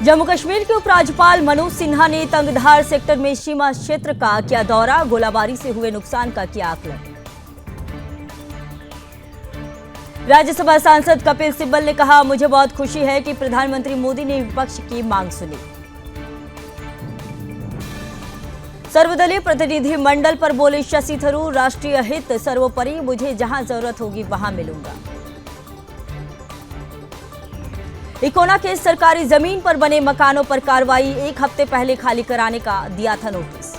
जम्मू कश्मीर के उपराज्यपाल मनोज सिन्हा ने तंगधार सेक्टर में सीमा क्षेत्र का किया दौरा, गोलाबारी से हुए नुकसान का किया आकलन। राज्यसभा सांसद कपिल सिब्बल ने कहा, मुझे बहुत खुशी है कि प्रधानमंत्री मोदी ने विपक्ष की मांग सुनी। सर्वदलीय प्रतिनिधि मंडल पर बोले शशि थरूर, राष्ट्रीय हित सर्वोपरि, मुझे जहां जरूरत होगी वहां मिलूंगा। इकोना के सरकारी जमीन पर बने मकानों पर कार्रवाई, 1 हफ्ते पहले खाली कराने का दिया था नोटिस।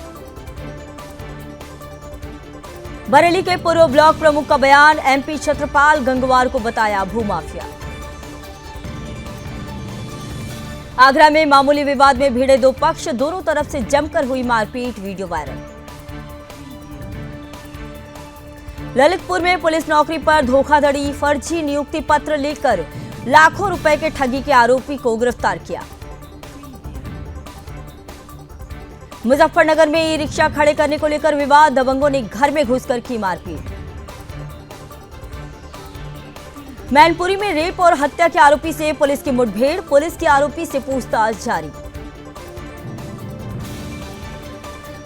बरेली के पूर्व ब्लॉक प्रमुख का बयान, एमपी छत्रपाल गंगवार को बताया भूमाफिया। आगरा में मामूली विवाद में भिड़े 2 पक्ष, दोनों तरफ से जमकर हुई मारपीट, वीडियो वायरल। ललितपुर में पुलिस नौकरी पर धोखाधड़ी, फर्जी नियुक्ति पत्र लेकर लाखों रुपए के ठगी के आरोपी को गिरफ्तार किया। मुजफ्फरनगर में ई रिक्शा खड़े करने को लेकर विवाद, दबंगों ने घर में घुसकर की मारपीट। मैनपुरी में रेप और हत्या के आरोपी से पुलिस की मुठभेड़, पुलिस की आरोपी से पूछताछ जारी।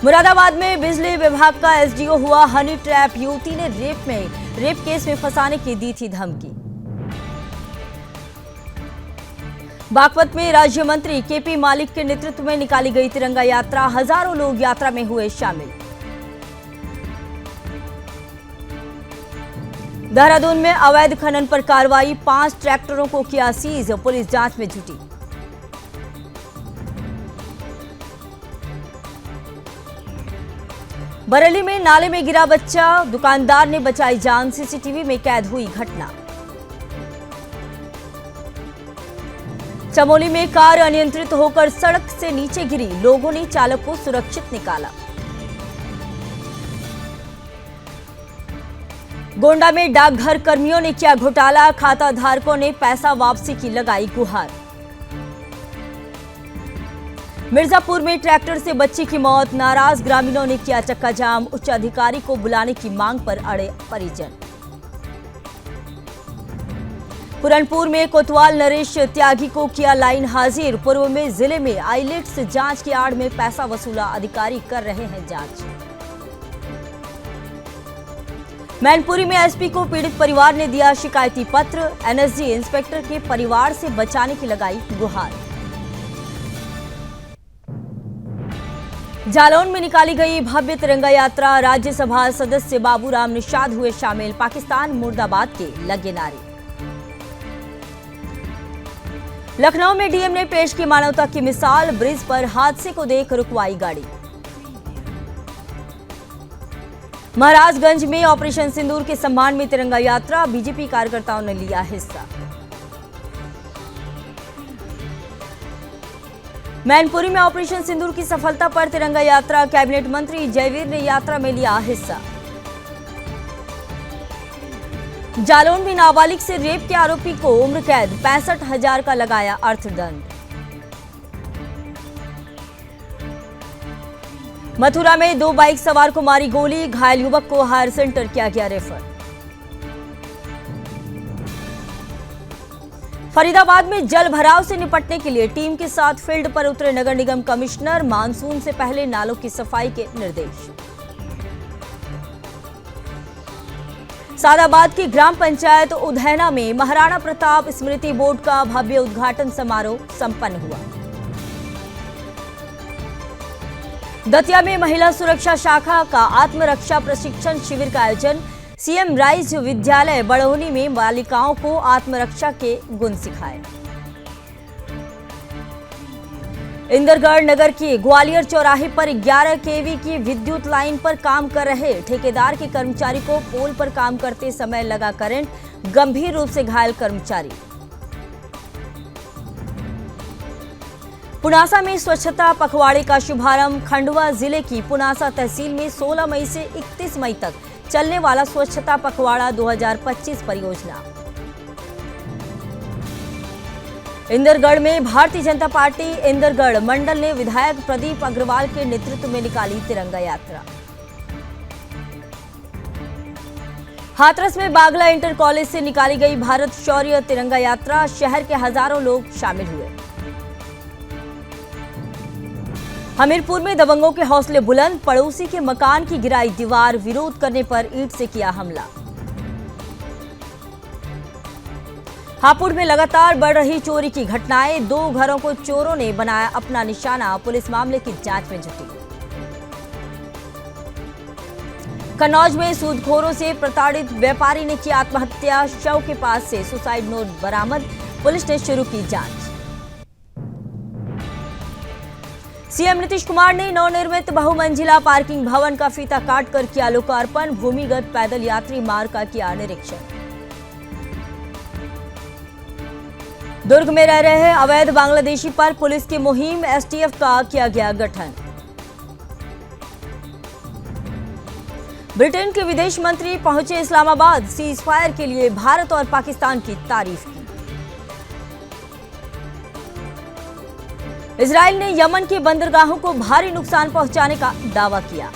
मुरादाबाद में बिजली विभाग का एसडीओ हुआ हनी ट्रैप, युवती ने रेप केस में फंसाने की दी थी धमकी। बागपत में राज्य मंत्री केपी मालिक के नेतृत्व में निकाली गई तिरंगा यात्रा, हजारों लोग यात्रा में हुए शामिल। देहरादून में अवैध खनन पर कार्रवाई, 5 ट्रैक्टरों को किया सीज, पुलिस जांच में जुटी। बरेली में नाले में गिरा बच्चा, दुकानदार ने बचाई जान, सीसीटीवी में कैद हुई घटना। चमोली में कार अनियंत्रित होकर सड़क से नीचे गिरी, लोगों ने चालक को सुरक्षित निकाला। गोंडा में डाकघर कर्मियों ने किया घोटाला, खाता धारकों ने पैसा वापसी की लगाई गुहार। मिर्जापुर में ट्रैक्टर से बच्ची की मौत, नाराज ग्रामीणों ने किया चक्का जाम, उच्च अधिकारी को बुलाने की मांग पर अड़े परिजन। पुरनपुर में कोतवाल नरेश त्यागी को किया लाइन हाजिर, पूर्व में जिले में आईलेट्स जांच की आड़ में पैसा वसूला, अधिकारी कर रहे हैं जांच। मैनपुरी में एसपी को पीड़ित परिवार ने दिया शिकायती पत्र, एनएसजी इंस्पेक्टर के परिवार से बचाने की लगाई गुहार। जालौन में निकाली गई भव्य तिरंगा यात्रा, राज्यसभा सदस्य बाबूराम निषाद हुए शामिल, पाकिस्तान मुर्दाबाद के लगे नारे। लखनऊ में डीएम ने पेश की मानवता की मिसाल, ब्रिज पर हादसे को देख रुकवाई गाड़ी। महाराजगंज में ऑपरेशन सिंदूर के सम्मान में तिरंगा यात्रा, बीजेपी कार्यकर्ताओं ने लिया हिस्सा। मैनपुरी में ऑपरेशन सिंदूर की सफलता पर तिरंगा यात्रा, कैबिनेट मंत्री जयवीर ने यात्रा में लिया हिस्सा। जालौन में नाबालिग से रेप के आरोपी को उम्र कैद, 65,000 का लगाया अर्थदंड। मथुरा में 2 बाइक सवार को मारी गोली, घायल युवक को हायर सेंटर किया गया रेफर। फरीदाबाद में जल भराव से निपटने के लिए टीम के साथ फील्ड पर उतरे नगर निगम कमिश्नर, मानसून से पहले नालों की सफाई के निर्देश। सादाबाद की ग्राम पंचायत उधैना में महाराणा प्रताप स्मृति बोर्ड का भव्य उद्घाटन समारोह संपन्न हुआ। दतिया में महिला सुरक्षा शाखा का आत्मरक्षा प्रशिक्षण शिविर का आयोजन, सीएम राइज विद्यालय बड़ौनी में बालिकाओं को आत्मरक्षा के गुण सिखाए। इंदरगढ़ नगर के ग्वालियर चौराहे पर 11 केवी की विद्युत लाइन पर काम कर रहे ठेकेदार के कर्मचारी को पोल पर काम करते समय लगा करंट, गंभीर रूप से घायल कर्मचारी। पुनासा में स्वच्छता पखवाड़े का शुभारंभ, खंडवा जिले की पुनासा तहसील में 16 मई से 31 मई तक चलने वाला स्वच्छता पखवाड़ा 2025 परियोजना। इंदरगढ़ में भारतीय जनता पार्टी इंदरगढ़ मंडल ने विधायक प्रदीप अग्रवाल के नेतृत्व में निकाली तिरंगा यात्रा। हाथरस में बागला इंटर कॉलेज से निकाली गई भारत शौर्य तिरंगा यात्रा, शहर के हजारों लोग शामिल हुए। हमीरपुर में दबंगों के हौसले बुलंद, पड़ोसी के मकान की गिराई दीवार, विरोध करने पर ईंट से किया हमला। हापुड़ में लगातार बढ़ रही चोरी की घटनाएं, 2 घरों को चोरों ने बनाया अपना निशाना, पुलिस मामले की जांच में जुटी। कन्नौज में सूदखोरों से प्रताड़ित व्यापारी ने की आत्महत्या, शव के पास से सुसाइड नोट बरामद, पुलिस ने शुरू की जांच। सीएम नीतीश कुमार ने नवनिर्मित बहुमंजिला पार्किंग भवन का फीता काटकर किया लोकार्पण, भूमिगत पैदल यात्री मार्ग का किया निरीक्षण। दुर्ग में रह रहे अवैध बांग्लादेशी पर पुलिस की मुहिम, एसटीएफ का किया गया गठन। ब्रिटेन के विदेश मंत्री पहुंचे इस्लामाबाद, सीज फायर के लिए भारत और पाकिस्तान की तारीफ की। इजरायल ने यमन के बंदरगाहों को भारी नुकसान पहुंचाने का दावा किया।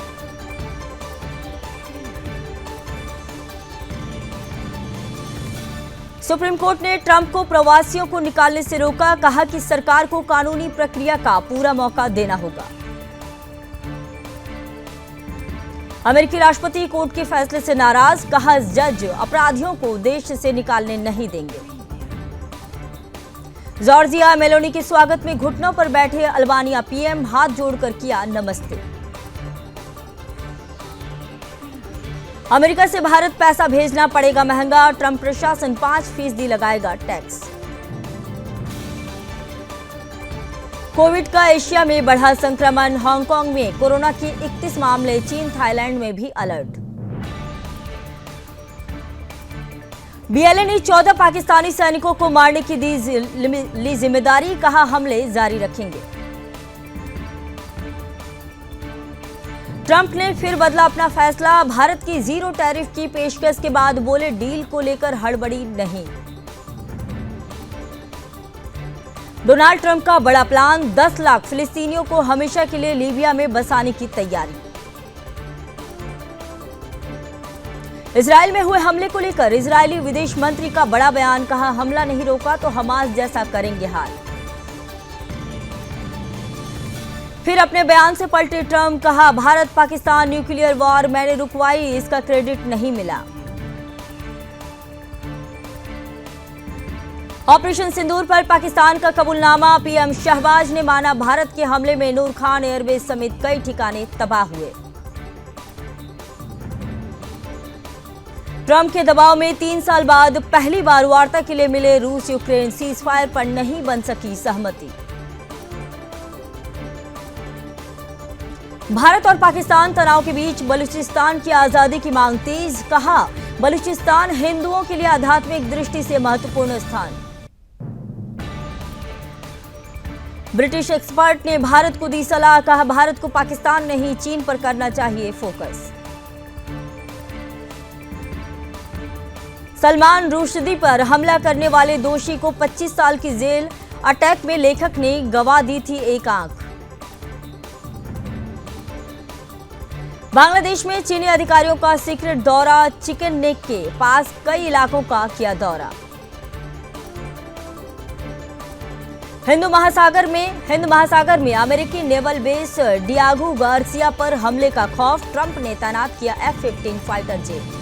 सुप्रीम कोर्ट ने ट्रंप को प्रवासियों को निकालने से रोका, कहा कि सरकार को कानूनी प्रक्रिया का पूरा मौका देना होगा। अमेरिकी राष्ट्रपति कोर्ट के फैसले से नाराज, कहा जज अपराधियों को देश से निकालने नहीं देंगे। जॉर्जिया मेलोनी के स्वागत में घुटनों पर बैठे अल्बानिया पीएम, हाथ जोड़कर किया नमस्ते। अमेरिका से भारत पैसा भेजना पड़ेगा महंगा, ट्रंप प्रशासन 5% लगाएगा टैक्स। कोविड का एशिया में बढ़ा संक्रमण, हांगकांग में कोरोना के 31 मामले, चीन थाईलैंड में भी अलर्ट। बीएलए ने 14 पाकिस्तानी सैनिकों को मारने की ली जिम्मेदारी, कहा हमले जारी रखेंगे। ट्रंप ने फिर बदला अपना फैसला, भारत की 0 टैरिफ की पेशकश के बाद बोले डील को लेकर हड़बड़ी नहीं। डोनाल्ड ट्रंप का बड़ा प्लान, 10 लाख फिलिस्तीनियों को हमेशा के लिए लीबिया में बसाने की तैयारी। इजरायल में हुए हमले को लेकर इजरायली विदेश मंत्री का बड़ा बयान, कहा हमला नहीं रोका तो हमास जैसा करेंगे हाल। फिर अपने बयान से पलटे ट्रंप, कहा भारत पाकिस्तान न्यूक्लियर वॉर मैंने रुकवाई, इसका क्रेडिट नहीं मिला। ऑपरेशन सिंदूर पर पाकिस्तान का कबूलनामा, पीएम शहबाज ने माना भारत के हमले में नूर खान एयरबेस समेत कई ठिकाने तबाह हुए। ट्रंप के दबाव में 3 साल बाद पहली बार वार्ता के लिए मिले रूस यूक्रेन, सीज फायर पर नहीं बन सकी सहमति। भारत और पाकिस्तान तनाव के बीच बलूचिस्तान की आजादी की मांग तेज, कहा बलूचिस्तान हिंदुओं के लिए आध्यात्मिक दृष्टि से महत्वपूर्ण स्थान। ब्रिटिश एक्सपर्ट ने भारत को दी सलाह, कहा भारत को पाकिस्तान नहीं चीन पर करना चाहिए फोकस। सलमान रुश्दी पर हमला करने वाले दोषी को 25 साल की जेल, अटैक में लेखक ने गंवा दी थी एक आंख। बांग्लादेश में चीनी अधिकारियों का सीक्रेट दौरा, चिकन नेक के पास कई इलाकों का किया दौरा। हिंद महासागर में अमेरिकी नेवल बेस डियागो गार्सिया पर हमले का खौफ, ट्रंप ने तैनात किया F-15 फाइटर जेट।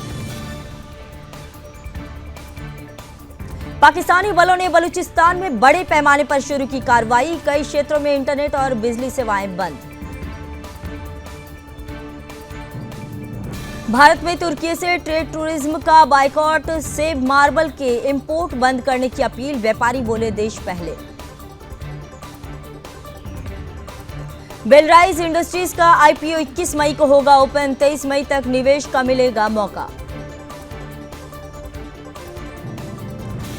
पाकिस्तानी बलों ने बलूचिस्तान में बड़े पैमाने पर शुरू की कार्रवाई, कई क्षेत्रों में इंटरनेट और बिजली सेवाएं बंद। भारत में तुर्की से ट्रेड टूरिज्म का बाइकॉट, सेब मार्बल के इंपोर्ट बंद करने की अपील, व्यापारी बोले देश पहले। बेलराइज इंडस्ट्रीज का आईपीओ 21 मई को होगा ओपन, 23 मई तक निवेश का मिलेगा मौका।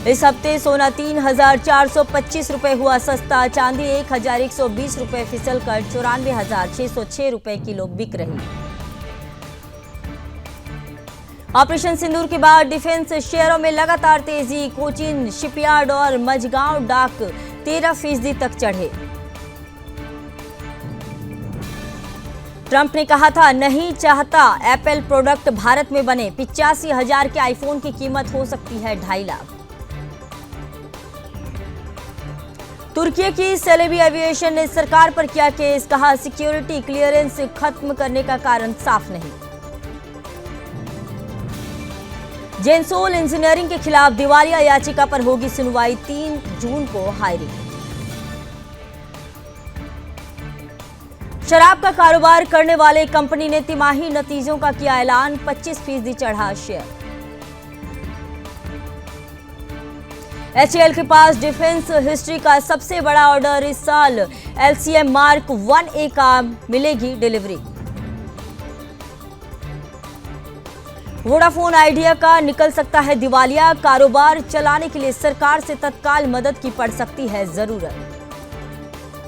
इस हफ्ते सोना 3,425 रुपए हुआ सस्ता, चांदी 1,120 रुपए फिसल कर 94,606 रुपए किलो बिक रही। ऑपरेशन सिंदूर के बाद डिफेंस शेयरों में लगातार तेजी, कोचीन शिपयार्ड और मझगांव डाक 13% तक चढ़े। ट्रंप ने कहा था नहीं चाहता एप्पल प्रोडक्ट भारत में बने, 85,000 के आईफोन की कीमत हो सकती है 2.5 लाख। तुर्की की सेलेबी एविएशन ने सरकार पर किया केस, कहा सिक्योरिटी क्लियरेंस खत्म करने का कारण साफ नहीं। जेनसोल इंजीनियरिंग के खिलाफ दिवालिया याचिका पर होगी सुनवाई, 3 जून को हायरिंग। शराब का कारोबार करने वाले कंपनी ने तिमाही नतीजों का किया ऐलान, 25% चढ़ा शेयर। HAL के पास डिफेंस हिस्ट्री का सबसे बड़ा ऑर्डर, इस साल LCM मार्क 1A का मिलेगी डिलीवरी। वोडाफोन आइडिया का निकल सकता है दिवालिया, कारोबार चलाने के लिए सरकार से तत्काल मदद की पड़ सकती है जरूरत।